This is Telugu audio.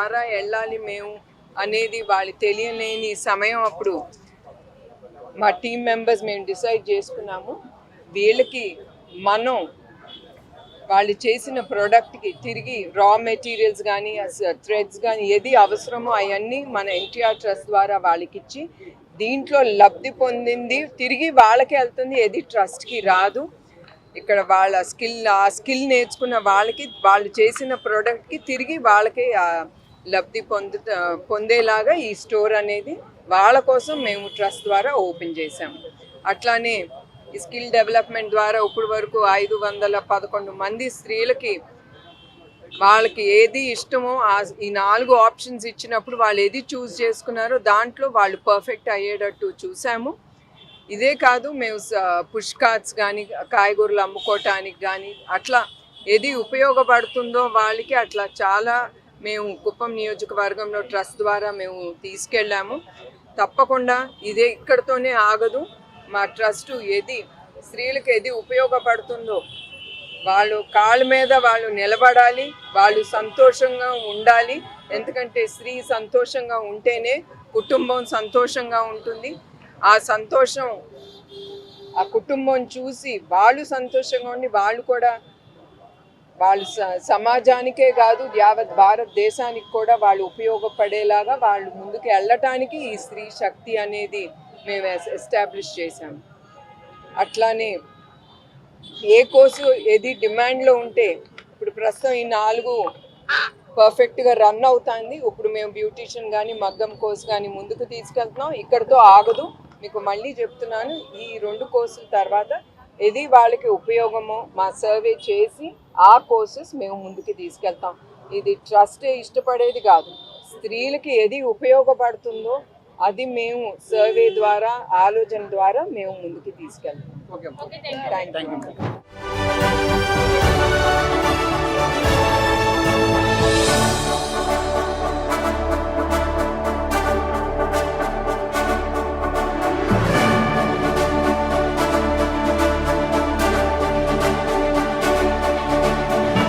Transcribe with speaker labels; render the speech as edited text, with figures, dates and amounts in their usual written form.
Speaker 1: ద్వారా వెళ్ళాలి మేము అనేది వాళ్ళు తెలియలేని సమయం అప్పుడు మా టీం మెంబర్స్ మేము డిసైడ్ చేసుకున్నాము. వీళ్ళకి మనం వాళ్ళు చేసిన ప్రోడక్ట్కి తిరిగి రా మెటీరియల్స్ కానీ థ్రెడ్స్ కానీ ఏది అవసరమో అవన్నీ మన ఎన్టీఆర్ ట్రస్ట్ ద్వారా వాళ్ళకి ఇచ్చి దీంట్లో లబ్ధి పొందింది తిరిగి వాళ్ళకి వెళ్తుంది, ఏది ట్రస్ట్కి రాదు. ఇక్కడ వాళ్ళ ఆ స్కిల్ నేర్చుకున్న వాళ్ళకి వాళ్ళు చేసిన ప్రోడక్ట్కి తిరిగి వాళ్ళకి లబ్ధి పొందేలాగా ఈ స్టోర్ అనేది వాళ్ళ కోసం మేము ట్రస్ట్ ద్వారా ఓపెన్ చేసాము. అట్లానే ఈ స్కిల్ డెవలప్మెంట్ ద్వారా ఇప్పుడు వరకు 511 మంది స్త్రీలకి వాళ్ళకి ఏది ఇష్టమో ఈ 4 ఆప్షన్స్ ఇచ్చినప్పుడు వాళ్ళు ఏది చూస్ చేసుకున్నారో దాంట్లో వాళ్ళు పర్ఫెక్ట్ అయ్యేటట్టు చూసాము. ఇదే కాదు, మేము పుష్ కార్ట్స్ కానీ కాయగూరలు అమ్ముకోవటానికి కానీ అట్లా ఏది ఉపయోగపడుతుందో వాళ్ళకి అట్లా చాలా మేము కుప్పం నియోజకవర్గంలో ట్రస్ట్ ద్వారా మేము తీసుకెళ్ళాము. తప్పకుండా ఇదే ఇక్కడితోనే ఆగదు. మా ట్రస్ట్ ఏది స్త్రీలకు ఏది ఉపయోగపడుతుందో వాళ్ళు కాళ్ళ మీద వాళ్ళు నిలబడాలి, వాళ్ళు సంతోషంగా ఉండాలి. ఎందుకంటే స్త్రీ సంతోషంగా ఉంటేనే కుటుంబం సంతోషంగా ఉంటుంది. ఆ సంతోషం ఆ కుటుంబం చూసి వాళ్ళు సంతోషంగా ఉండి వాళ్ళు కూడా వాళ్ళు సమాజానికే కాదు యావత్ భారతదేశానికి కూడా వాళ్ళు ఉపయోగపడేలాగా వాళ్ళు ముందుకు వెళ్ళటానికి ఈ స్త్రీ శక్తి అనేది మేము ఎస్టాబ్లిష్ చేశాము. అట్లానే ఏ కోర్సు ఏది డిమాండ్లో ఉంటే ఇప్పుడు ప్రస్తుతం ఈ 4 పర్ఫెక్ట్గా రన్ అవుతుంది. ఇప్పుడు మేము బ్యూటీషియన్ కానీ మగ్గం కోర్స్ కానీ ముందుకు తీసుకెళ్తున్నాం. ఇక్కడితో ఆగదు. మీకు మళ్ళీ చెప్తున్నాను, ఈ 2 కోర్సుల తర్వాత ఏది వాళ్ళకి ఉపయోగమో మా సర్వే చేసి ఆ కోర్సెస్ మేము ముందుకు తీసుకెళ్తాం. ఇది ట్రస్ట్ ఇష్టపడేది కాదు, స్త్రీలకి ఏది ఉపయోగపడుతుందో అది మేము సర్వే ద్వారా ఆలోచన ద్వారా మేము ముందుకు తీసుకెళ్తాం.
Speaker 2: Okay,
Speaker 1: thank you.